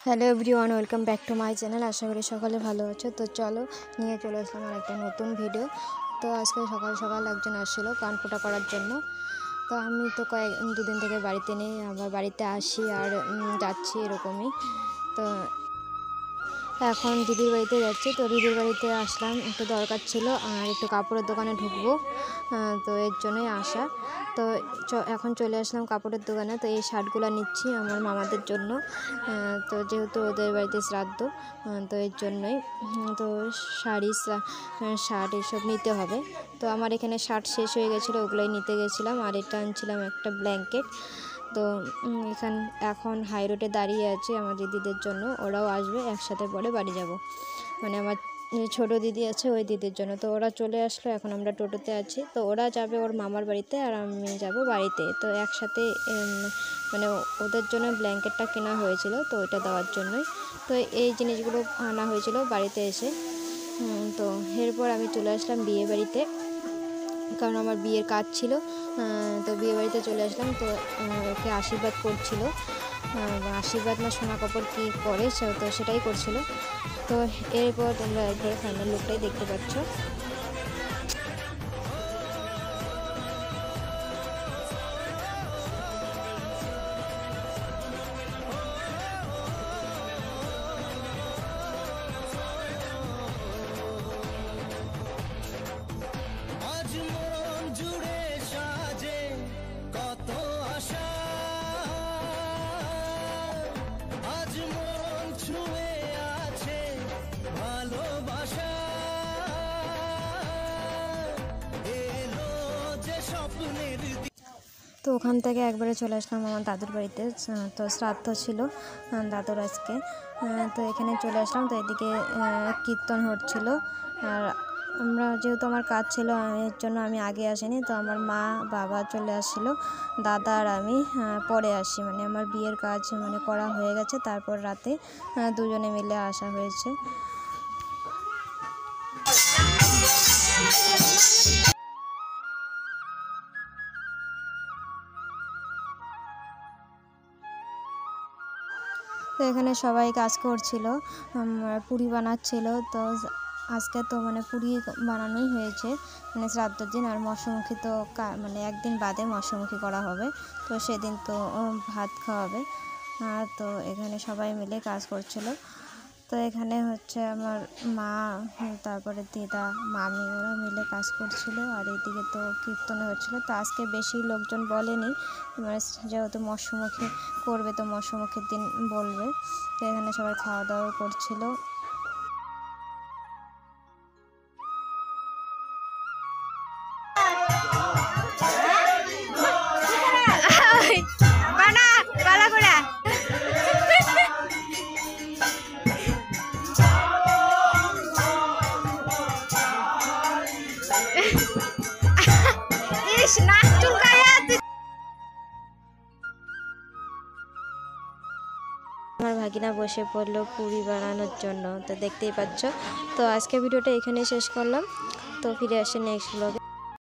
Hello everyone, welcome back to my channel. আশা করি সকালে ভালো আছো। তো চলো নিয়ে চলে আসলাম আর একটা নতুন ভিডিও। তো আজকে সকাল সকাল একজন আসছিলো কান ফোঁটা করার জন্য। তো আমি তো দুদিন থেকে বাড়িতে নেই, আবার বাড়িতে আসি আর যাচ্ছি এরকমই। তো এখন দিদির বাড়িতে যাচ্ছি। তো দিদির বাড়িতে আসলাম, একটু দরকার ছিল আর একটু কাপড়ের দোকানে ঢুকবো, তো এর জন্যই আসা। তো এখন চলে আসলাম কাপড়ের দোকানে। তো এই শার্টগুলো নিচ্ছি আমার মামাদের জন্য। তো যেহেতু ওদের বাড়িতে শ্রাদ্ধ, তো এর জন্যই তো শাড়ি শার্ট এসব নিতে হবে। তো আমার এখানে শার্ট শেষ হয়ে গেছিলো, ওগুলোই নিতে গেছিলাম। আর এটা আনছিলাম একটা ব্ল্যাঙ্কেট। তো এখন হাই রোডে দাঁড়িয়ে আছি আমার দিদিদের জন্য, ওরাও আসবে, একসাথে পরে বাড়ি যাব। মানে আমার ছোটো দিদি আছে, ওই দিদির জন্য। তো ওরা চলে আসলো, এখন আমরা টোটোতে আছি। তো ওরা যাবে ওর মামার বাড়িতে আর আমি যাব বাড়িতে। তো একসাথে মানে ওদের জন্য ব্ল্যাঙ্কেটটা কেনা হয়েছিল, তো ওইটা দেওয়ার জন্যই তো এই জিনিসগুলো আনা হয়েছিল বাড়িতে এসে। তো এরপর আমি চলে আসলাম বিয়ে বাড়িতে, কারণ আমার বিয়ের কাজ ছিল। তো বিয়ে বাড়িতে চলে আসলাম। তো ওকে আশীর্বাদ করছিল, আশীর্বাদ না সোনা কাপড় কী করে, তো সেটাই করছিল। তো এরপর তোমরা একবার ফাইনাল লুকটাই দেখতে পাচ্ছ। তো ওখান থেকে একবারে চলে আসলাম আমার দাদুর বাড়িতে। তো শ্রাদ্ধ ছিল দাদুর আজকে। তো এখানে চলে আসলাম। তো এদিকে কীর্তন হচ্ছিল। আর আমরা যেহেতু আমার কাজ ছিল এর জন্য আমি আগে আসিনি। তো আমার মা বাবা চলে আসছিলো, দাদা আর আমি পরে আসি। মানে আমার বিয়ের কাজ করা হয়ে গেছে, তারপর রাতে দুজনে মিলে আসা হয়েছে। তো এখানে সবাই কাজ করছিল, পুরি বানাচ্ছিল। তো আজকে তো পুরি বানানোই হয়েছে, শ্রাদ্ধের দিন। আর মৎস্যমুখী তো একদিন বাদে মৎস্যমুখী করা হবে, তো সেদিন তো ভাত খাওয়াবে। তো এখানে সবাই মিলে কাজ করছিল। তো এখানে হচ্ছে আমার মা, তারপরে দিদা, মামি, ওরা মিলে কাজ করছিল। আর এদিকে তো কীর্তন হচ্ছিলো। তো আজকে বেশি লোকজন বলেনি, যেহেতু মৎস্যমুখী করবে তো মৎস্যমুখীর দিন বলবে। তো এখানে সবাই খাওয়া দাওয়া করছিল। আমার ভাগিনা বসে পড়লো পুরি বানানোর জন্য, তো দেখতেই পাচ্ছ। তো আজকে ভিডিওটা এখানে শেষ করলাম। তো ফিরে আসে নেক্সট ব্লগে।